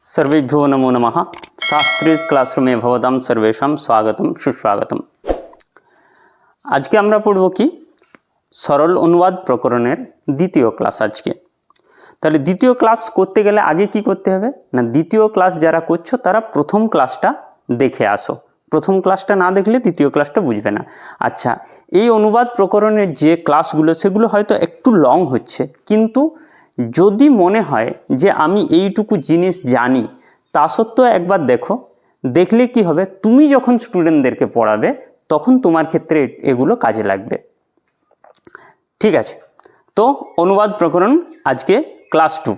सर्वेभ्यो नमो नमः। शास्त्रीय क्लासरूमे भवतां सर्वेषां स्वागतम सुस्वागतम। आज के আমরা পড়ব কি সরল অনুবাদ প্রকরণের দ্বিতীয় ক্লাস। আজকে তাহলে দ্বিতীয় ক্লাস করতে গেলে আগে কি করতে হবে না, দ্বিতীয় ক্লাস যারা করছো তারা প্রথম ক্লাসটা দেখে আসো। প্রথম ক্লাসটা না দেখলে দ্বিতীয় ক্লাসটা বুঝবে না। আচ্ছা, এই অনুবাদ প্রকরণের যে ক্লাসগুলো সেগুলো হয়তো একটু লং হচ্ছে, কিন্তু যদি মনে হয় যে আমি এইটুকু জিনিস জানি, তা সত্ত্বেও একবার দেখো, দেখলে কি হবে, তুমি যখন স্টুডেন্টদেরকে পড়াবে তখন তোমার ক্ষেত্রে এগুলো কাজে লাগবে। ঠিক আছে, তো অনুবাদ প্রকরণ আজকে ক্লাস 2।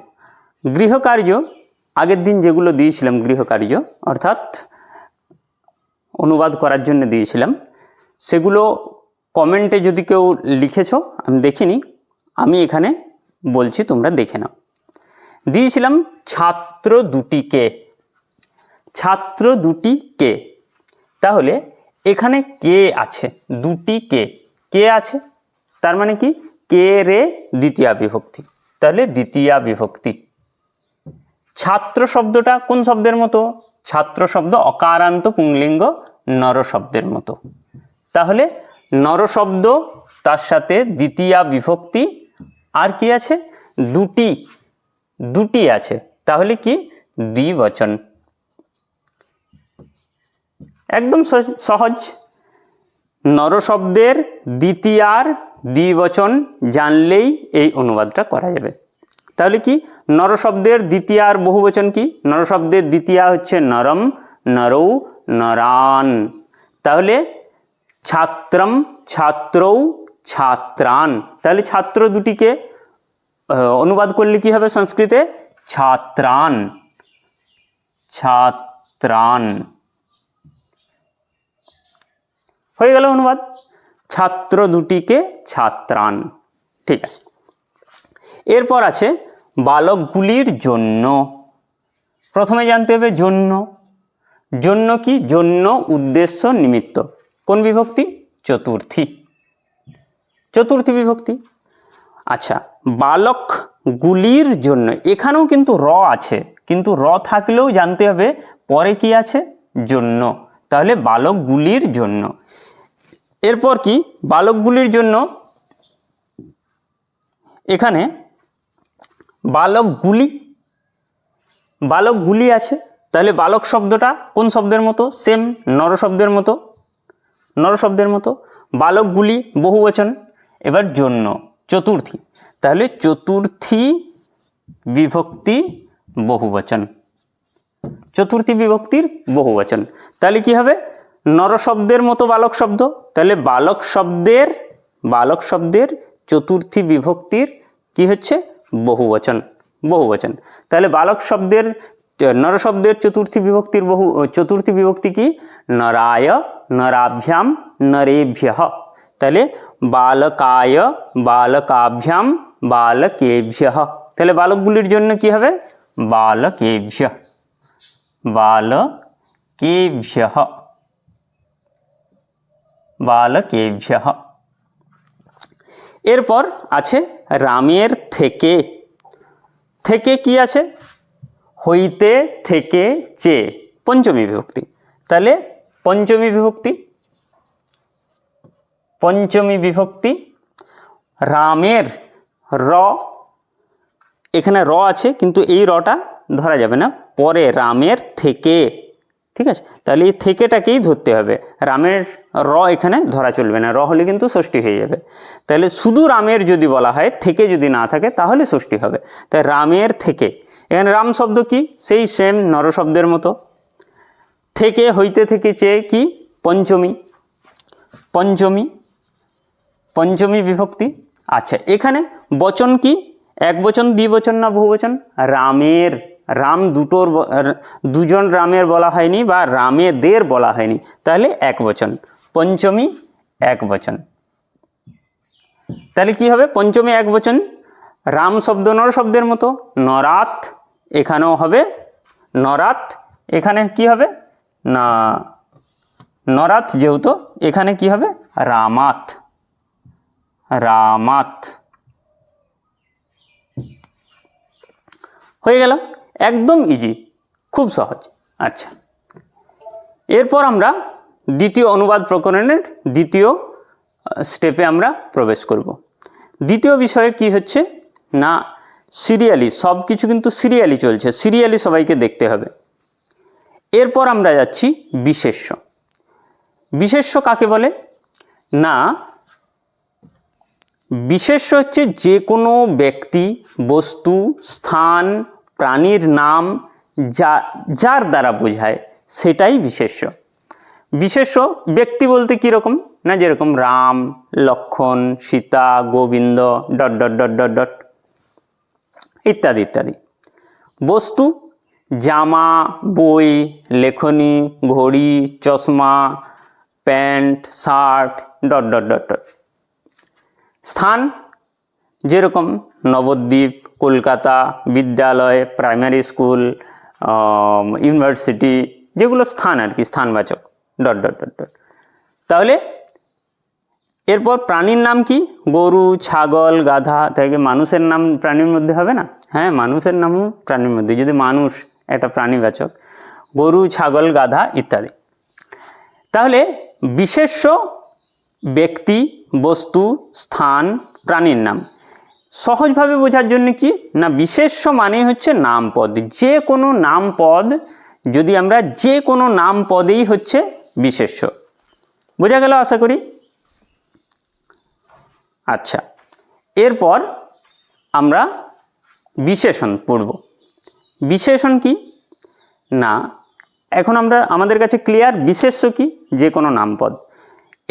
গৃহকার্য আগের দিন যেগুলো দিয়েছিলাম, গৃহকার্য অর্থাৎ অনুবাদ করার জন্য দিয়েছিলাম, সেগুলো কমেন্টে যদি কেউ লিখেছো আমি দেখিনি, আমি এখানে বলছি, তোমরা দেখে নাও। দিয়েছিলাম ছাত্র দুটিকে, ছাত্র দুটি কে। তাহলে এখানে কে আছে, দুটি কে, কে আছে তার মানে কি কে রে দ্বিতীয়া বিভক্তি, তাহলে দ্বিতীয়া বিভক্তি। ছাত্র শব্দটা কোন শব্দের মতো, ছাত্র শব্দ অকারান্ত পুংলিঙ্গ নর শব্দের মতো, তাহলে নর শব্দ তার সাথে দ্বিতীয়া বিভক্তি, আর কি আছে দুটি, দুটি আছে, তাহলে কি দ্বিবচন। একদম সহজ, নর শব্দের দ্বিতীয়ার দ্বিবচন জানলেই এই অনুবাদটা করা যাবে। তাহলে কি নর শব্দের দ্বিতীয়ার বহুবচন কি, নর শব্দের দ্বিতীয়া হচ্ছে নরম, নরৌ, নরান। তাহলে ছাত্রম, ছাত্রৌ, ছাত্রান। তাহলে ছাত্র দুটিকে অনুবাদ করলে কি হবে সংস্কৃতে, ছাত্রান, ছাত্রান। হয়ে গেল অনুবাদ, ছাত্র দুটিকে ছাত্রান। ঠিক আছে, এরপর আছে বালকগুলির জন্য। প্রথমে জানতে হবে জন্য। জন্য কি, জন্য উদ্দেশ্য নিমিত্ত। কোন বিভক্তি, চতুর্থী, চতুর্থী বিভক্তি। আচ্ছা, বালকগুলির জন্য, এখানেও কিন্তু র আছে, কিন্তু র থাকলেও জানতে হবে পরে কি আছে, জন্য। তাহলে বালকগুলির জন্য। এরপর কি বালকগুলির জন্য, এখানে বালকগুলি, বালকগুলি আছে, তাহলে বালক শব্দটা কোন শব্দের মতো, সেম নর শব্দের মতো, নর শব্দের মতো। বালকগুলি বহুবচন, এবার জন্য চতুর্থী, তাহলে চতুর্থী বিভক্তি বহুবচন, চতুর্থী বিভক্তির বহুবচন। তাহলে কি হবে, নর শব্দের মতো বালক শব্দ, তাহলে বালক শব্দের, বালক শব্দের চতুর্থী বিভক্তির কি হচ্ছে বহুবচন, বহুবচন। তাহলে বালক শব্দের, নর শব্দের চতুর্থী বিভক্তির চতুর্থী বিভক্তি কি, নরায়, নরাভ্যাম, নরেভ্যঃ। তাহলে বালকায়, বালকাভ্যাম, বালকেভ্যঃ। তাহলে বালকগুলির জন্য কি হবে, বালকেভ্যঃ, বালকেভ্যঃ, বালকেভ্যঃ। এরপর আছে রামের থেকে। থেকে কি আছে, হইতে, থেকে, চে, পঞ্চমী বিভক্তি। তাহলে পঞ্চমী বিভক্তি, পঞ্চমী বিভক্তি। রামের, র, এখানে র আছে কিন্তু এই রটা ধরা যাবে না, পরে রামের থেকে। ঠিক আছে, তাহলে এই থেকেটাকেই ধরতে হবে, রামের র এখানে ধরা চলবে না, র হলে কিন্তু ষষ্ঠী হয়ে যাবে। তাহলে শুধু রামের যদি বলা হয়, থেকে যদি না থাকে তাহলে ষষ্ঠী হবে। তাই রামের থেকে, এখানে রাম শব্দ কি, সেই সেম নর শব্দের মতো। থেকে, হইতে, থেকে, চেয়ে কি পঞ্চমী, পঞ্চমী, পঞ্চমী বিভক্তি। আচ্ছা, এখানে বচন কি, এক বচন, দ্বিবচন না বহুবচন, রামের, রাম দুটোর, দুজন রামের বলা হয়নি বা রামেদের বলা হয়নি, তাহলে এক বচন, পঞ্চমী এক বচন। তাহলে কি হবে, পঞ্চমী এক বচন। রাম শব্দ নর শব্দের মতো, নরাত, এখানেও হবে নরাত, এখানে কি হবে না, নরাত যেহেতু, এখানে কি হবে রামাত, রামাত। হয়ে গেল, একদম ইজি। খুব সহজ। আচ্ছা, এরপর আমরা দ্বিতীয় অনুবাদ প্রকরণের দ্বিতীয় স্টেপে আমরা প্রবেশ করব। দ্বিতীয় বিষয়ে কি হচ্ছে না, সিরিয়ালি সব কিছু কিন্তু সিরিয়ালি চলছে, সিরিয়ালি সবাইকে দেখতে হবে। এরপর আমরা যাচ্ছি বিশেষ্য। বিশেষ্য কাকে বলে না, বিশেষ্য হচ্ছে যে কোনো ব্যক্তি, বস্তু, স্থান, প্রাণীর নাম যার দ্বারা বোঝায় সেটাই বিশেষ্য। বিশেষ্য ব্যক্তি বলতে কীরকম না, যেরকম Ram, Lakshman, Sita, Gobinda dot dot dot dot dot ইত্যাদি ইত্যাদি। বস্তু জামা, বই, লেখনী, ঘড়ি, চশমা, pant, shirt dot dot dot dot. স্থান যেরকম নবদ্বীপ, কলকাতা, বিদ্যালয়, প্রাইমারি স্কুল, ইউনিভার্সিটি, যেগুলো স্থান আর কি, স্থানবাচক ডট ডট ডট ডট। তাহলে এরপর প্রাণীর নাম কি, গরু, ছাগল, গাধা, থেকে মানুষের নাম প্রাণীর মধ্যে হবে না? হ্যাঁ, মানুষের নামও প্রাণীর মধ্যে, যদি মানুষ একটা প্রাণীবাচক, গরু, ছাগল, গাধা ইত্যাদি। তাহলে বিশেষ্য ব্যক্তি, বস্তু, স্থান, প্রাণীর নাম। সহজভাবে বোঝার জন্য কি না, বিশেষ্য মানে হচ্ছে নাম পদ, যে কোনো নাম পদ, যদি আমরা যে কোনো নাম পদেই হচ্ছে বিশেষ্য। বোঝা গেল আশা করি। আচ্ছা, এরপর আমরা বিশেষণ পড়ব। বিশেষণ কি না, এখন আমাদের কাছে ক্লিয়ার বিশেষ্য কি, যে কোনো নামপদ।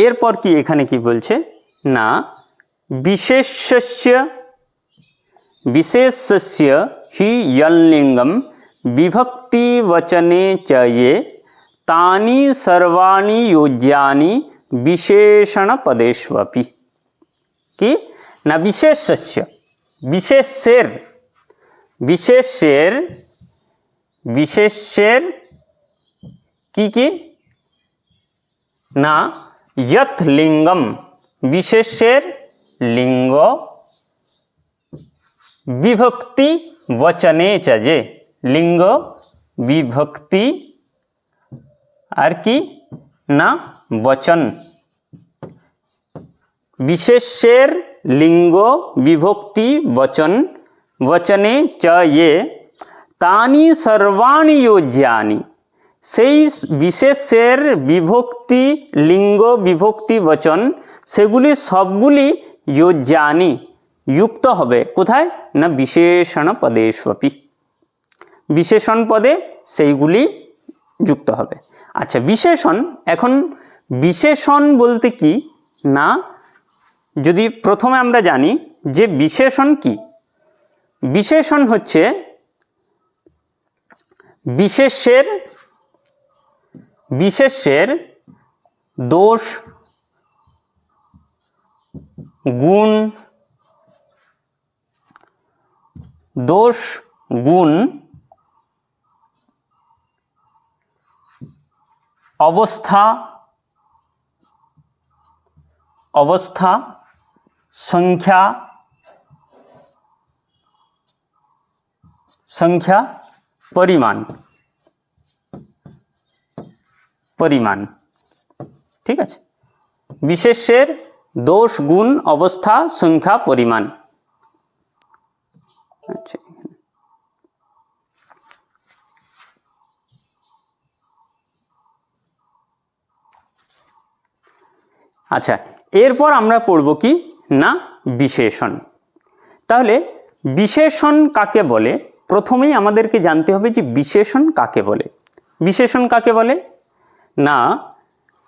এরপর কি এখানে কি বলছে না, বিশেষ্যস্য হি যল্লিঙ্গম বিভক্তি বচনে চ ये तानि सर्वाणि योज्यानि विशेषण पदेष्वपि। কি না, বিশেষ্যস্য বিশেষ্যের কি কি না, যথ লিঙ্গম, বিশেষ্যের লিঙ্গ, বিভক্তি বচনে চ যে, লিঙ্গ, বিভক্তি আর কি না বচন, বিশেষ্যের লিঙ্গ, বিভক্তি, বচন, বচনে চ ये तानि सर्वाणि योज्यानि, সেই বিশেষ্যের বিভক্তি, লিঙ্গ, বিভক্তি, বচন সেগুলি সবগুলি যোজ্যানি যুক্ত হবে কোথায় না, বিশেষণ পদেষ্বপি, বিশেষণ পদে সেইগুলি যুক্ত হবে। আচ্ছা, বিশেষণ, এখন বিশেষণ বলতে কি না, যদি প্রথমে আমরা জানি যে বিশেষণ কি। বিশেষণ হচ্ছে বিশেষ্যের দোষ, গুণ, অবস্থা, সংখ্যা, পরিমাণ, ঠিক আছে। বিশেষ্যের দোষ, গুণ, অবস্থা, সংখ্যা, পরিমাণ। আচ্ছা, আচ্ছা, এরপর আমরা পড়ব কি না, বিশেষণ। তাহলে বিশেষণ কাকে বলে, প্রথমেই আমাদেরকে জানতে হবে যে বিশেষণ কাকে বলে। বিশেষণ কাকে বলে না,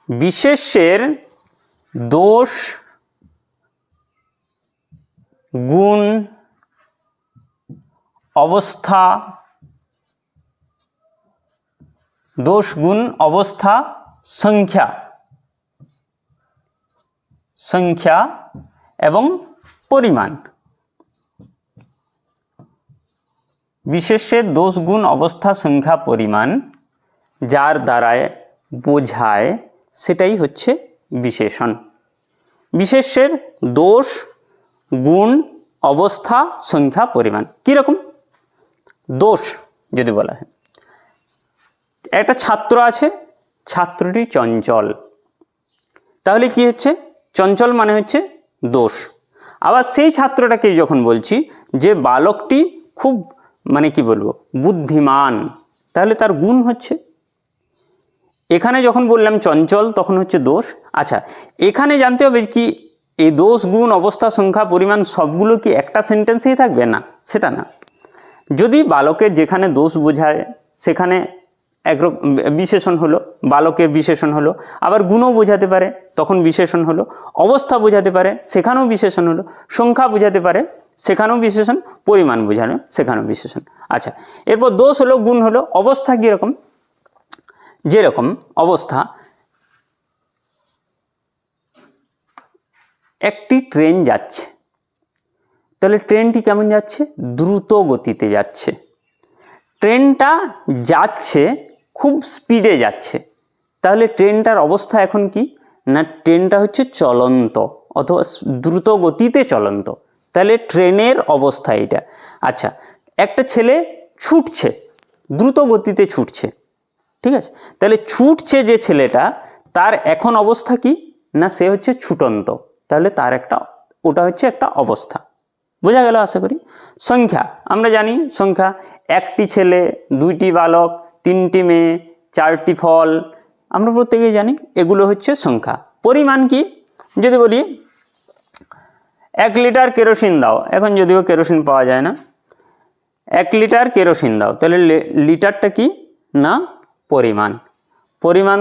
বিশেষ্যের দোষ, গুণ, অবস্থা, সংখ্যা এবং পরিমাণ। বিশেষ্যের দোষ, গুণ, অবস্থা, সংখ্যা, পরিমাণ যার দ্বারায় বোঝায় সেটাই হচ্ছে বিশেষণ। বিশেষ্যের দোষ, গুণ, অবস্থা, সংখ্যা, পরিমাণ। কীরকম দোষ যদি বলা হয়, একটা ছাত্র আছে, ছাত্রটি চঞ্চল, তাহলে কি হচ্ছে, চঞ্চল মানে হচ্ছে দোষ। আবার সেই ছাত্রটাকে যখন বলছি যে বালকটি খুব মানে কি বলবো বুদ্ধিমান, তাহলে তার গুণ হচ্ছে। এখানে যখন বললাম চঞ্চল তখন হচ্ছে দোষ। আচ্ছা, এখানে জানতে হবে কি এই দোষ, গুণ, অবস্থা, সংখ্যা, পরিমাণ সবগুলো কি একটা সেন্টেন্সেই থাকবে? না, সেটা না। যদি বালকের যেখানে দোষ বোঝায় সেখানে একরকম বিশেষণ হলো, বালকের বিশেষণ হলো। আবার গুণও বোঝাতে পারে, তখন বিশেষণ হলো। অবস্থা বোঝাতে পারে, সেখানেও বিশেষণ হলো। সংখ্যা বোঝাতে পারে, সেখানেও বিশেষণ। পরিমাণ বোঝানো, সেখানেও বিশেষণ। আচ্ছা, এরপর দোষ হলো, গুণ হলো। অবস্থা কীরকম? যেরকম অবস্থা, একটি ট্রেন যাচ্ছে, তাহলে ট্রেনটি কেমন যাচ্ছে? দ্রুত গতিতে যাচ্ছে। ট্রেনটা যাচ্ছে খুব স্পিডে যাচ্ছে, তাহলে ট্রেনটার অবস্থা এখন কি না, ট্রেনটা হচ্ছে চলন্ত অথবা দ্রুত গতিতে চলন্ত, তাহলে ট্রেনের অবস্থা এটা। আচ্ছা, একটা ছেলে ছুটছে, দ্রুত গতিতে ছুটছে, ঠিক আছে, তাহলে ছুটছে যে ছেলেটা, তার এখন অবস্থা কি না, সে হচ্ছে ছুটন্ত, তাহলে তার একটা ওটা হচ্ছে একটা অবস্থা। বোঝা গেল আশা করি। সংখ্যা, আমরা জানি সংখ্যা, একটি ছেলে, দুইটি বালক, তিনটি মেয়ে, চারটি ফল, আমরা প্রত্যেকেই জানি, এগুলো হচ্ছে সংখ্যা। পরিমাণ কি? যদি বলি 1 লিটার কেরোসিন দাও, এখন যদিও কেরোসিন পাওয়া যায় না, 1 লিটার কেরোসিন দাও, তাহলে লিটারটা কি না পরিমাণ। পরিমাণ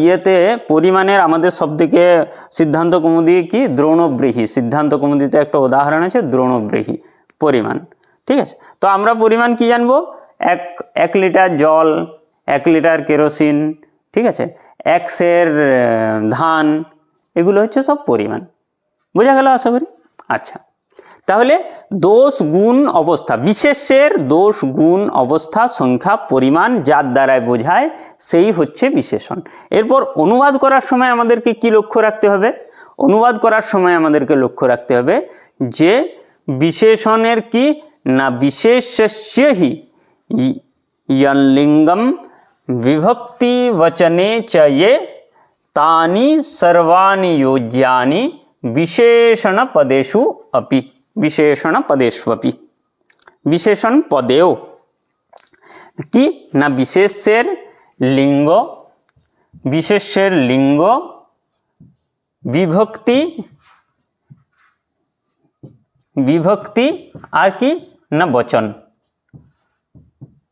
ইয়েতে পরিমাণের আমাদের সবথেকে সিদ্ধান্ত কৌমুদি কি দ্রোণব্রীহি, সিদ্ধান্ত কৌমুদিতে একটা উদাহরণ আছে দ্রোণব্রীহি, পরিমাণ, ঠিক আছে। তো আমরা পরিমাণ কি জানবো? 1 লিটার জল, 1 লিটার কেরোসিন, ঠিক আছে, 1 সের ধান, এগুলো হচ্ছে সব পরিমাণ। বোঝা গেল আশা করি। আচ্ছা, তাহলে দোষ, গুণ, অবস্থা, বিশেষ্যের দোষ, গুণ, অবস্থা, সংখ্যা, পরিমাণ যার দ্বারায় বোঝায় সেই হচ্ছে বিশেষণ। এরপর অনুবাদ করার সময় আমাদেরকে কি লক্ষ্য রাখতে হবে? অনুবাদ করার সময় আমাদেরকে লক্ষ্য রাখতে হবে যে বিশেষণের কি না বিশেষ্যস্য হি লিঙ্গম বিভক্তি বচনে চ ये तानि सर्वाणि योज्यानि विशेषण पदेषु अपि, विशेषण पदेष्वपि, विशेषण पदेও কি না বিশেষ্যের লিঙ্গ, বিশেষ্যের লিঙ্গ, বিভক্তি, বিভক্তি আর কি না বচন।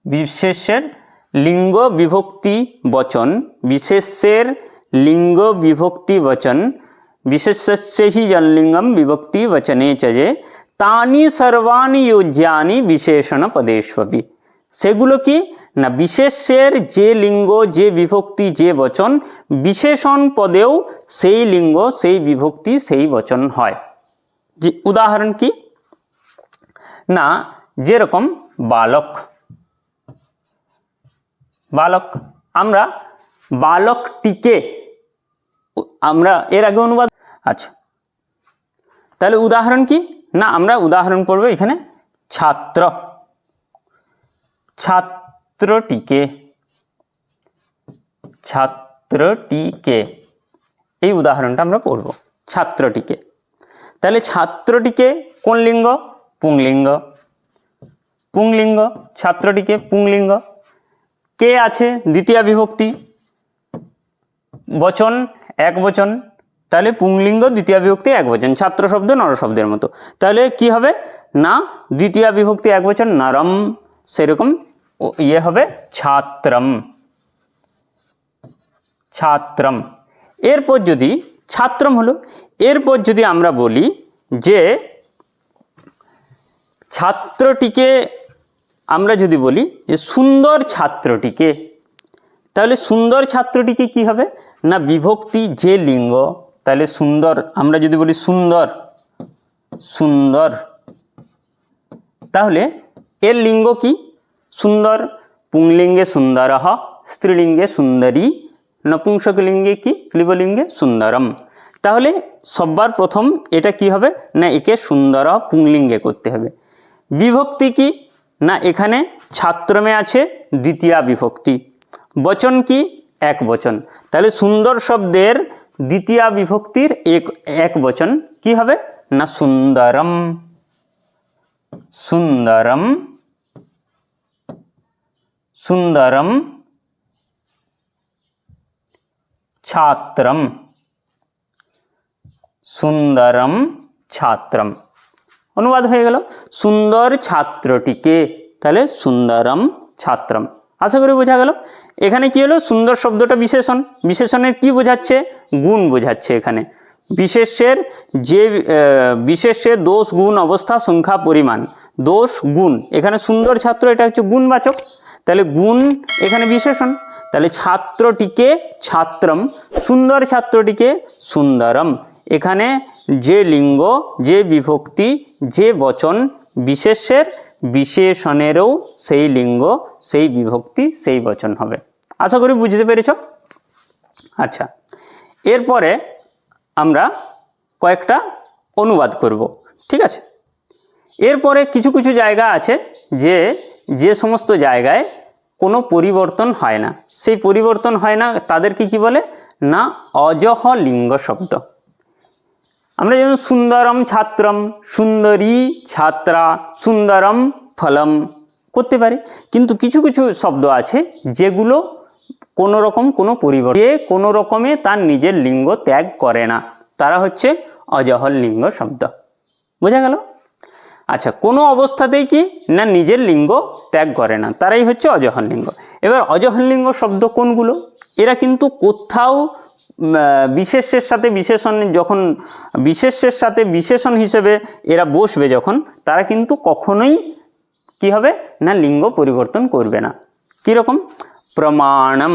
বিশেষ্যের লিঙ্গ, বিভক্তি, বচন, বিশেষ্যের লিঙ্গ, বিভক্তি, বচন, বিশেষ্যস্য হি জনলিঙ্গম বিভক্তি বচনে চ যে তানি সর্বাণি যোজ্যানি বিশেষণ পদেষ্বপি। সেগুলো কি না বিশেষ্যের যে লিঙ্গ, যে বিভক্তি, যে বচন, বিশেষণ পদেও সেই লিঙ্গ, সেই বিভক্তি, সেই বচন হয়। যে উদাহরণ কি না, যেরকম বালক, বালক, আমরা বালকটিকে আমরা এর আগে অনুবাদ। আচ্ছা, তাহলে উদাহরণ কি না, আমরা উদাহরণ পড়ব এখানে ছাত্র, ছাত্রটিকে, ছাত্রটিকে, এই উদাহরণটা আমরা পড়ব ছাত্রটিকে। তাহলে ছাত্রটিকে কোন লিঙ্গ? পুংলিঙ্গ, পুংলিঙ্গ, ছাত্রটিকে পুংলিঙ্গ। কে আছে দ্বিতীয়া বিভক্তি, বচন এক বচন, তাহলে পুংলিঙ্গ দ্বিতীয়া বিভক্তি এক বচন, ছাত্র শব্দ নর শব্দের মতো, তাহলে কি হবে না দ্বিতীয়া বিভক্তি এক বচন নরম, সেরকম ইয়ে হবে ছাত্রম, ছাত্রম। এরপর যদি ছাত্রম হলো, এরপর যদি আমরা বলি যে ছাত্রটিকে, আমরা যদি বলি যে সুন্দর ছাত্রটিকে, তাহলে সুন্দর ছাত্রটিকে কি হবে না বিভক্তি যে লিঙ্গ, তাহলে সুন্দর, আমরা যদি বলি সুন্দর, সুন্দর, তাহলে এর লিঙ্গ কি সুন্দর, পুংলিঙ্গে সুন্দরঃ, স্ত্রীলিঙ্গে সুন্দরী, নপুংসকলিঙ্গে কি ক্লীবলিঙ্গে সুন্দরম। তাহলে সবার প্রথম এটা কি হবে না একে সুন্দর পুংলিঙ্গে করতে হবে। বিভক্তি কি না এখানে ছাত্রমে আছে দ্বিতীয়া বিভক্তি, বচন কি এক বচন, তাহলে সুন্দর শব্দের দ্বিতীয়া বিভক্তির এক বচন কি হবে না সুন্দরম, সুন্দরম, সুন্দরম ছাত্রম, সুন্দরম ছাত্রম। অনুবাদ হয়ে গেল সুন্দর ছাত্রটিকে, তাহলে সুন্দরম ছাত্রম। আশা করি বোঝা গেল। এখানে কি হলো সুন্দর শব্দটা বিশেষণ, বিশেষণের কি বোঝাচ্ছে গুণ বোঝাচ্ছে। এখানে বিশেষ্যের যে বিশেষ্যের দোষ গুণ অবস্থা সংখ্যা পরিমাণ, দোষ গুণ, এখানে সুন্দর ছাত্র এটা হচ্ছে গুণবাচক, তাহলে গুণ এখানে বিশেষণ, তাহলে ছাত্রটিকে ছাত্রম, সুন্দর ছাত্রটিকে সুন্দরম। এখানে যে লিঙ্গ যে বিভক্তি যে বচন বিশেষ্যের বিশেষণেরও সেই লিঙ্গ সেই বিভক্তি সেই বচন হবে। আশা করি বুঝতে পেরেছ। আচ্ছা, এরপরে আমরা কয়েকটা অনুবাদ করব, ঠিক আছে। এরপরে কিছু কিছু জায়গা আছে যে সমস্ত জায়গায় কোনো পরিবর্তন হয় না, সেই পরিবর্তন হয় না তাদেরকে কি বলে না অজহ লিঙ্গ শব্দ। আমরা যেমন সুন্দরম ছাত্রম, সুন্দরী ছাত্রা, সুন্দরম ফলম করতে পারি, কিন্তু কিছু কিছু শব্দ আছে যেগুলো কোনো রকম কোনো পরিবর্তন কোনো রকমে তার নিজের লিঙ্গ ত্যাগ করে না, তারা হচ্ছে অজহর লিঙ্গ শব্দ। বোঝা গেল? আচ্ছা, কোনো অবস্থাতেই কি না নিজের লিঙ্গ ত্যাগ করে না, তারাই হচ্ছে অজহর লিঙ্গ। এবার অজহর লিঙ্গ শব্দ কোনগুলো? এরা কিন্তু কোথাও বিশেষ্যের সাথে বিশেষণ, যখন বিশেষ্যের সাথে বিশেষণ হিসেবে এরা বসবে যখন, তারা কিন্তু কখনোই কি হবে না লিঙ্গ পরিবর্তন করবে না। কীরকম? প্রমাণম,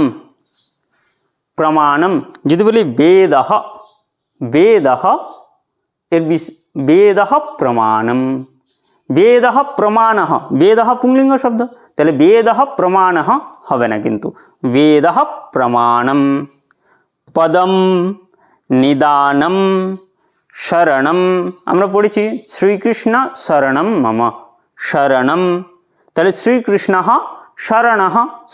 প্রমাণম যদি বলি বেদহ, বেদহ এর বেদহ প্রমাণম, বেদহ প্রমাণহ, বেদহ পুংলিঙ্গ শব্দ, তাহলে বেদহ প্রমাণহ হবে না, কিন্তু বেদহ প্রমাণম। পদম নিদানম শরণম, আমরা পড়েছি শ্রীকৃষ্ণ শরণম মম, শরণম, তাহলে শ্রীকৃষ্ণ শরণ,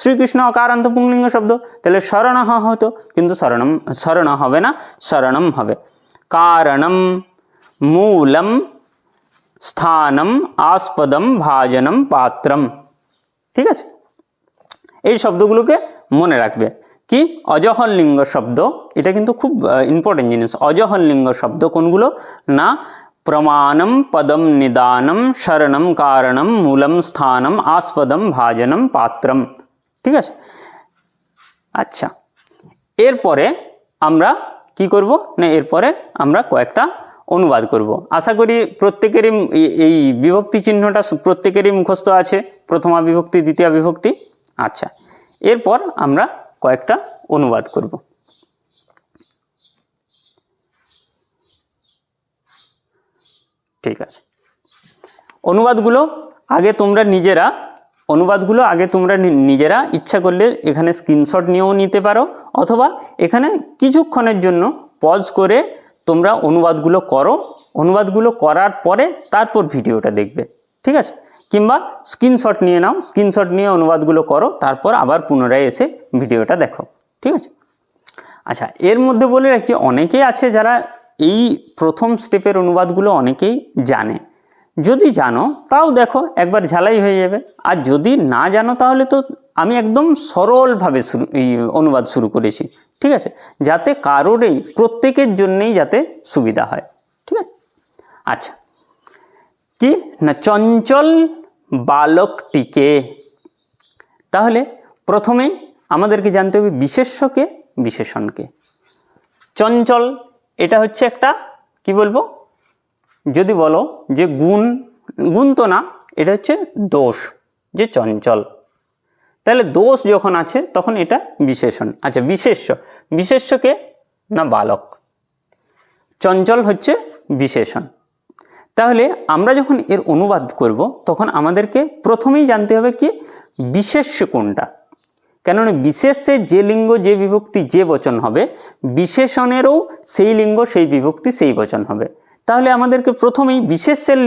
শ্রীকৃষ্ণ অকারান্ত পুংলিঙ্গ শব্দ, তাহলে শরণ হতো, কিন্তু শরণম শরণ হবে না, শরণম হবে। কারণম মূলম স্থানম আস্পদম ভাজনম পাত্রম, ঠিক আছে। এই শব্দগুলোকে মনে রাখবে। কি অজহর লিঙ্গ শব্দ, এটা কিন্তু খুব ইম্পর্টেন্ট জিনিস। অজহর লিঙ্গ শব্দ কোনগুলো না প্রমাণম পদম নিদানম শরণম কারণম মূলম স্থানম আস্পদম ভাজনম পাত্রম, ঠিক আছে। আচ্ছা, এরপরে আমরা কি করব না এরপরে আমরা কয়েকটা অনুবাদ করব। আশা করি প্রত্যেকেরই এই বিভক্তি চিহ্নটা প্রত্যেকেরই মুখস্থ আছে, প্রথমা বিভক্তি দ্বিতীয় বিভক্তি। আচ্ছা, এরপর আমরা কয়েকটা অনুবাদ করব। ঠিক আছে, অনুবাদগুলো আগে তোমরা নিজেরা ইচ্ছা করলে এখানে স্ক্রিনশট নিয়েও নিতে পারো, অথবা এখানে কিছুক্ষণের জন্য পজ করে তোমরা অনুবাদগুলো করো, অনুবাদগুলো করার পরে তারপর ভিডিওটা দেখবে, ঠিক আছে। কিংবা স্ক্রিনশট নিয়ে নাও, স্ক্রিনশট নিয়ে অনুবাদগুলো করো, তারপর আবার পুনরায় এসে ভিডিওটা দেখো, ঠিক আছে। আচ্ছা, এর মধ্যে বলে রাখি অনেকেই আছে যারা এই প্রথম স্টেপের অনুবাদগুলো অনেকেই জানে। যদি জানো তাও দেখো, একবার ঝালাই হয়ে যাবে। আর যদি না জানো তাহলে তো আমি একদম সরলভাবে এই অনুবাদ শুরু করেছি, ঠিক আছে, যাতে কারোরই প্রত্যেকের জন্যেই যাতে সুবিধা হয়, ঠিক আছে। আচ্ছা, কি না চঞ্চল বালকটিকে, তাহলে প্রথমেই আমাদেরকে জানতে হবে বিশেষ্যকে বিশেষণকে। চঞ্চল এটা হচ্ছে একটা কি বলবো, যদি বলো যে গুণ তো না, এটা হচ্ছে দোষ, যে চঞ্চল, তাহলে দোষ যখন আছে তখন এটা বিশেষণ। আচ্ছা, বিশেষ্যকে না বালক, চঞ্চল হচ্ছে বিশেষণ। তাহলে আমরা যখন এর অনুবাদ করব তখন আমাদেরকে প্রথমেই জানতে হবে কি বিশেষ্য কোনটা, কেননা বিশেষ্যে যে লিঙ্গ যে বিভক্তি যে বচন হবে, বিশেষণেরও সেই লিঙ্গ সেই বিভক্তি সেই বচন হবে। তাহলে আমাদেরকে প্রথমেই বিশেষ্যের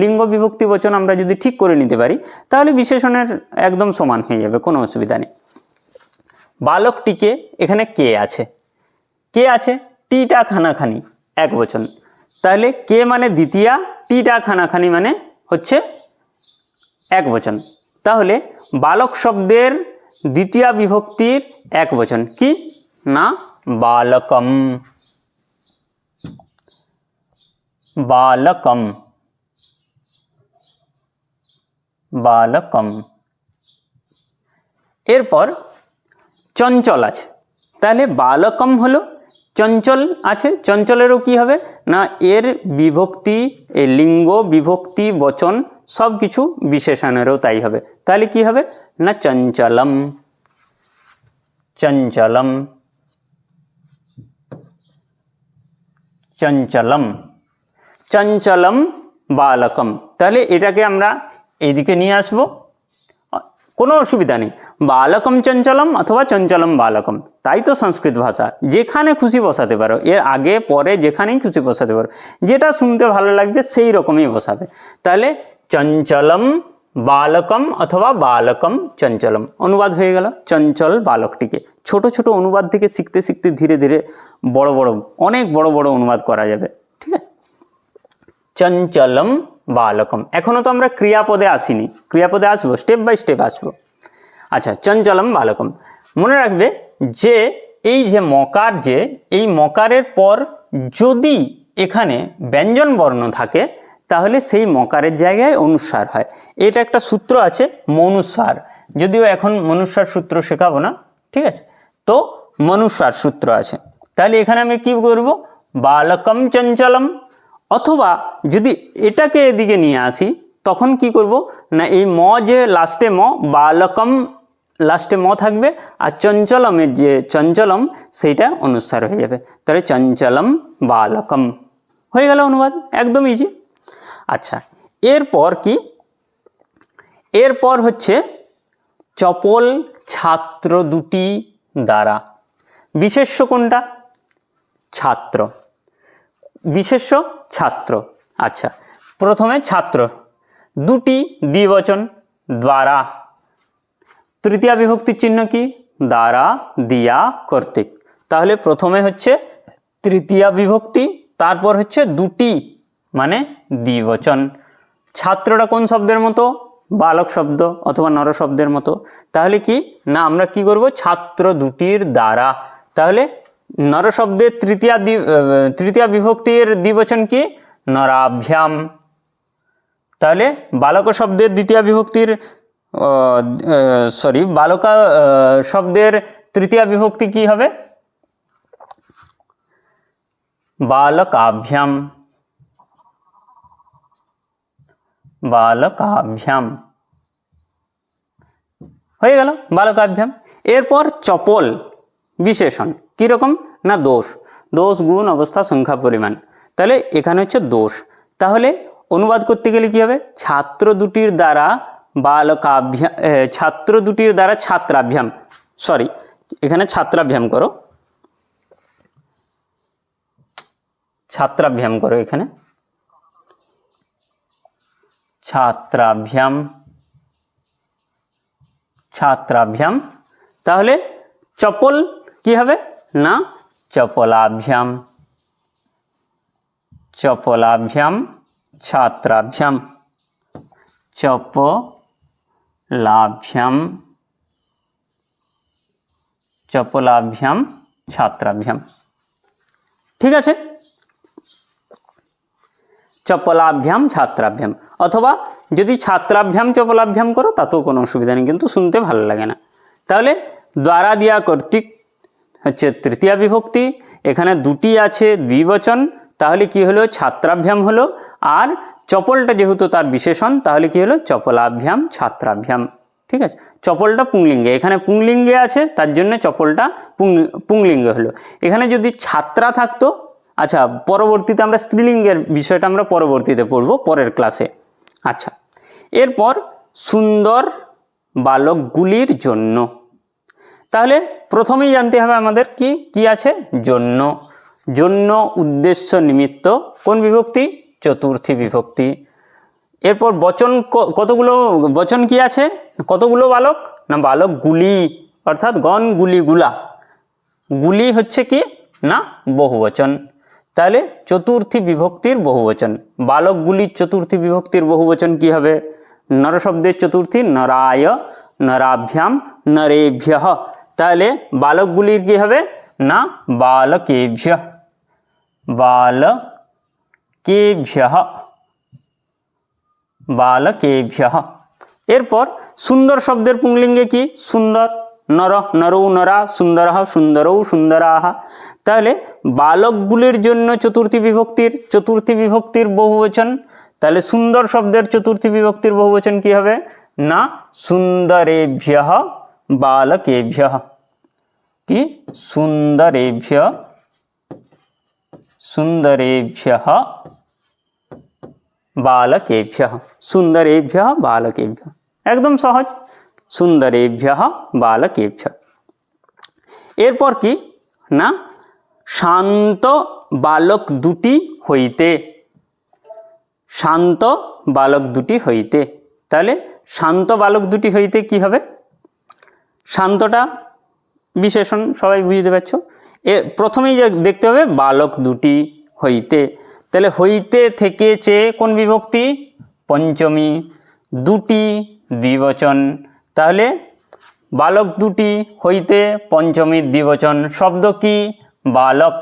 লিঙ্গ বিভক্তি বচন আমরা যদি ঠিক করে নিতে পারি, তাহলে বিশেষণের একদম সমান হয়ে যাবে, কোনো অসুবিধা নেই। বালকটিকে, এখানে কে আছে, কে আছে, টিটা খানাখানি একবচন, তাহলে কে মানে দ্বিতীয়া, টিটা খানাখানি মানে হচ্ছে একবচন। তাহলে বালক শব্দের দ্বিতীয়া বিভক্তির একবচন কি না বালকম, বালকম, বালকম। এরপর চঞ্চল আছে, তাহলে বালকম হলো, চঞ্চল আছে, চঞ্চলেরও কি হবে না এর বিভক্তি, এর লিঙ্গ বিভক্তি বচন সব কিছু বিশেষণেরও তাই হবে, তাহলে কি হবে না চঞ্চলম, চঞ্চলম, চঞ্চলম, চঞ্চলম বালকম। তাহলে এটাকে আমরা এইদিকে নিয়ে আসবো, কোনো অসুবিধা নেই, বালকম চঞ্চলম অথবা চঞ্চলম বালকম, তাই তো সংস্কৃত ভাষা, যেখানে খুশি বসাতে পারো, এর আগে পরে যেখানেই খুশি বসাতে পারো, যেটা শুনতে ভালো লাগবে সেই রকমই বসাবে। তাহলে চঞ্চলম বালকম অথবা বালকম চঞ্চলম, অনুবাদ হয়ে গেল চঞ্চল বালকটিকে। ছোট ছোট অনুবাদ থেকে শিখতে শিখতে ধীরে ধীরে বড় বড়, অনেক বড় বড় অনুবাদ করা যাবে, ঠিক আছে। চঞ্চলম বালকম, এখনো তো আমরা ক্রিয়াপদে আসিনি, ক্রিয়াপদে আসবো, স্টেপ বাই স্টেপ আসবো। আচ্ছা, চঞ্চলম বালকম, মনে রাখবে যে এই যে মকার, যে এই মকারের পর যদি এখানে ব্যঞ্জন বর্ণ থাকে তাহলে সেই মকারের জায়গায় অনুস্বার হয়। এটা একটা সূত্র আছে মনুস্বার, যদিও এখন মনুস্বার সূত্র শেখাবো না, ঠিক আছে, তো মনুস্বার সূত্র আছে। তাহলে এখানে আমি কি করব, বালকম চঞ্চলম, অথবা যদি এটাকে এদিকে নিয়ে আসি তখন কি করব না এই ম, যে লাস্টে ম, বালকম লাস্টে ম থাকবে, আর চঞ্চলমের যে চঞ্চলম সেইটা অনুস্বার হয়ে যাবে, তাহলে চঞ্চলম বালকম হয়ে গেল অনুবাদ, একদম ইজি। আচ্ছা, এরপর কি, এরপর হচ্ছে চপল ছাত্র দুটি দ্বারা, বিশেষ্য কোনটা, ছাত্র, বিশেষ্য ছাত্র। আচ্ছা, প্রথমে ছাত্র, দুটি দ্বিবচন, দ্বারা, তৃতীয়া বিভক্তির চিহ্ন কি দ্বারা, দিয়া, কর্তৃক, তাহলে প্রথমে হচ্ছে তৃতীয়া বিভক্তি, তারপর হচ্ছে দুটি মানে দ্বিবচন। ছাত্রটা কোন শব্দের মতো, বালক শব্দ অথবা নর শব্দের মতো, তাহলে কি না আমরা কি করব ছাত্র দুটির দ্বারা, তাহলে নর শব্দের তৃতীয়া বিভক্তির দ্বিবচন কি নরাভ্যাম, তাহলে বালক শব্দের দ্বিতীয় বিভক্তির বালকা শব্দের তৃতীয় বিভক্তি কি হবে বালকাভ্যাম, বালকাভ্যাম হয়ে গেল বালকাভ্যাম। এরপর চপল বিশেষণ কীরকম না দোষ, দোষ গুণ অবস্থা সংখ্যা পরিমাণ, তাহলে এখানে হচ্ছে দোষ, তাহলে অনুবাদ করতে গেলে কি হবে ছাত্র দুটির দ্বারা বালকাভ্যাম, ছাত্র দুটির দ্বারা ছাত্রাভ্যাম, সরি এখানে ছাত্রাভ্যাম করো, ছাত্রাভ্যাম করো, এখানে ছাত্রাভ্যাম, ছাত্রাভ্যাম, তাহলে চপল কি হবে না চপলাভ্যাম, চপলাভ্যাম ছাত্রাভ্যাম, চপলাভ্যাম, চপলাভ্যাম ছাত্রাভ্যাম, ঠিক আছে, চপলাভ্যাম ছাত্রাভ্যাম, অথবা যদি ছাত্রাভ্যাম চপলাভ্যাম করো তাতেও কোনো অসুবিধা নেই, কিন্তু শুনতে ভালো লাগে না। তাহলে দ্বারা দিয়া কর্তৃক হচ্ছে তৃতীয়া বিভক্তি, এখানে দুটি আছে দ্বিবচন, তাহলে কি হলো ছাত্রাভ্যাম হলো, আর চপলটা যেহেতু তার বিশেষণ তাহলে কি হলো চপলাভ্যাম ছাত্রাভ্যাম, ঠিক আছে। চপলটা পুংলিঙ্গে, এখানে পুংলিঙ্গে আছে তার জন্য চপলটা পুংলিঙ্গে হলো, এখানে যদি ছাত্রা থাকতো, আচ্ছা পরবর্তীতে আমরা স্ত্রীলিঙ্গের বিষয়টা আমরা পরবর্তীতে পড়বো পরের ক্লাসে। আচ্ছা, এরপর সুন্দর বালকগুলির জন্য, তাহলে প্রথমেই জানতে হবে আমাদের কি কি আছে জন্য, জন্য উদ্দেশ্য নিমিত্ত কোন বিভক্তি চতুর্থী বিভক্তি। এরপর বচন কতগুলো, বচন কি আছে কতগুলো বালক না বালকগুলি, অর্থাৎ গণ গুলি গুলা, গুলি হচ্ছে কি না বহুবচন, তাহলে চতুর্থী বিভক্তির বহুবচন। বালকগুলির চতুর্থী বিভক্তির বহুবচন কি হবে? নর শব্দের চতুর্থী নরায়, নরাভ্যাম, নরেভ্যঃ। তাহলে বালকগুলির কি হবে না বালকেভ্যঃ, বালকেভ্যঃ, বালকেভ্যঃ। এরপর সুন্দর শব্দের পুংলিঙ্গে কি? সুন্দর, নর, নরৌ নরা, সুন্দরঃ, সুন্দরৌ সুন্দরাঃ। তাহলে বালকগুলির জন্য চতুর্থী বিভক্তির বহুবচন, তাহলে সুন্দর শব্দের চতুর্থী বিভক্তির বহুবচন কি হবে না সুন্দরেভ্যঃ বালকেভ্যঃ। কি? সুন্দরেভ্যঃ, সুন্দরেভ্যঃ বালকেভ্যঃ, সুন্দরেভ্যঃ বালকেভ্যঃ। একদম সহজ, সুন্দরেভ্যঃ বালকেভ্যঃ। এরপর কি না শান্ত বালক দুটি হইতে, শান্ত বালক দুটি হইতে। তাহলে শান্ত বালক দুটি হইতে কি হবে? শান্তটা বিশেষণ, সবাই বুঝতে পারছো। প্রথমেই দেখতে হবে বালক দুটি হইতে, তাহলে হইতে থেকেছে কোন বিভক্তি? পঞ্চমী, দুটি দ্বিবচন। তাহলে বালক দুটি হইতে পঞ্চমী দ্বিবচন। শব্দ কি? বালক।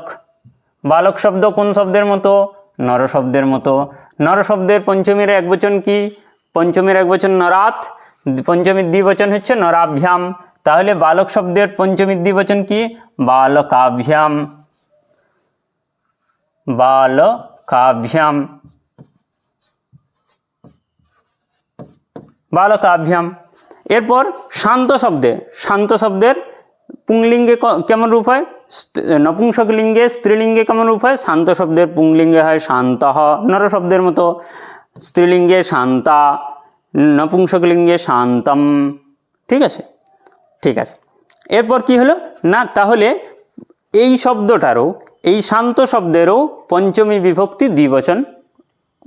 বালক শব্দ কোন শব্দের মতো? নর শব্দের মতো। নর শব্দের পঞ্চমীর একবচন কি? পঞ্চমীর একবচন নরাত, পঞ্চমীর দ্বিবচন হচ্ছে নরাভ্যাম। তাহলে বালক শব্দের পঞ্চমীর দ্বিবচন কি? বালকাভ্যাম, বালকাভ্যাম, বালকাভ্যাম। এরপর শান্ত শব্দের পুংলিঙ্গে কেমন রূপ হয়? নপুংসকলিঙ্গে, স্ত্রীলিঙ্গে কেমন রূপ হয়? শান্ত শব্দের পুংলিঙ্গে হয় শান্তঃ, নর শব্দের মতো। স্ত্রীলিঙ্গে শান্তা, নপুংসকলিঙ্গে শান্তম। ঠিক আছে, ঠিক আছে। এরপর কি হলো না তাহলে এই শব্দটারও, এই শান্ত শব্দেরও পঞ্চমী বিভক্তি দ্বিবচন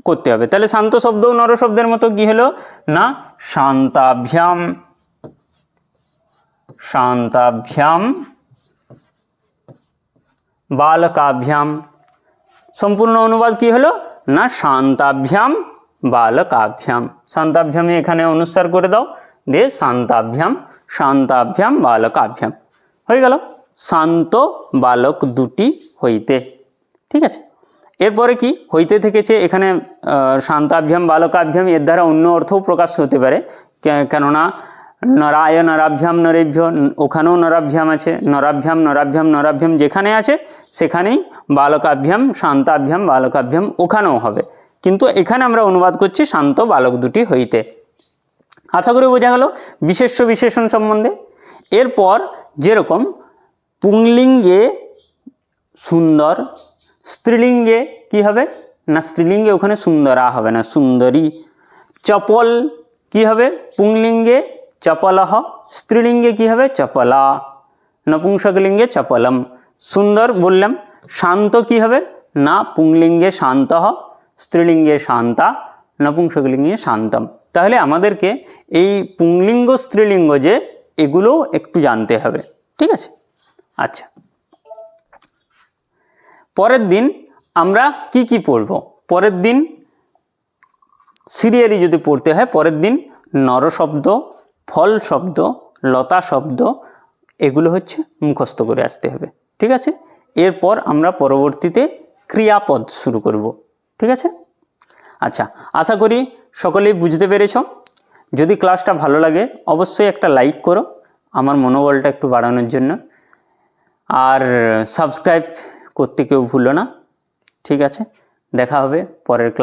করতে হবে। তাহলে শান্ত শব্দও নর শব্দের মতো কি হলো না শান্তাভ্যাম, শান্তাভ্যাম বালকাভ্যাম। সম্পূর্ণ অনুবাদ কি হলো না শান্তাভ্যাম বালকাভ্যাম। শান্তাভ্যামে এখানে অনুস্বার করে দাও, দিয়ে শান্তাভ্যাম, শান্তাভ্যাম বালকাভ্যাম হয়ে গেল। শান্ত বালক দুটি হইতে। ঠিক আছে। এরপরে কি হইতে থেকেছে এখানে শান্তাভ্যাম বালকাভ্যাম, এর দ্বারা অন্য অর্থও প্রকাশ হতে পারে, কেননা নরায় নরাভ্যাম নরেভ্য, ওখানেও নরাভ্যাম আছে। নরাভ্যাম নরাভ্যাম নরাভ্যাম যেখানে আছে সেখানেই বালকাভ্যাম, শান্তাভ্যাম বালকাভ্যাম ওখানেও হবে, কিন্তু এখানে আমরা অনুবাদ করছি শান্ত বালক দুটি হইতে। আশা করি বোঝা গেল বিশেষ্য বিশেষণ সম্বন্ধে। এরপর যেরকম পুংলিঙ্গে সুন্দর, স্ত্রীলিঙ্গে কি হবে না স্ত্রীলিঙ্গে ওখানে সুন্দরা হবে না সুন্দরী। চপল কি হবে? পুংলিঙ্গে চপলহ, স্ত্রীলিঙ্গে কি হবে চপলা, নপুংসকলিঙ্গে চপলম। সুন্দর বললাম। শান্ত কি হবে না পুংলিঙ্গে শান্তঃ, স্ত্রীলিঙ্গে শান্তা, নপুংসকলিঙ্গে শান্তম। তাহলে আমাদেরকে এই পুংলিঙ্গ স্ত্রীলিঙ্গ যে এগুলো একটু জানতে হবে। ঠিক আছে। আচ্ছা, পরের দিন আমরা কি কি পড়ব? পরের দিন সিরিয়ালি যদি পড়তে হয়, পরের দিন নর শব্দ, ফল শব্দ, লতা শব্দ এগুলো হচ্ছে মুখস্থ করে আসতে হবে। ঠিক আছে। এরপর আমরা পরবর্তীতে ক্রিয়াপদ শুরু করব। ঠিক আছে। আচ্ছা, আশা করি সকলেই বুঝতে পেরেছ। যদি ক্লাসটা ভালো লাগে অবশ্যই একটা লাইক করো আমার মনোবলটা একটু বাড়ানোর জন্য, আর সাবস্ক্রাইব করতে কেউ ভুলো না। ঠিক আছে, দেখা হবে পরের ক্লাস।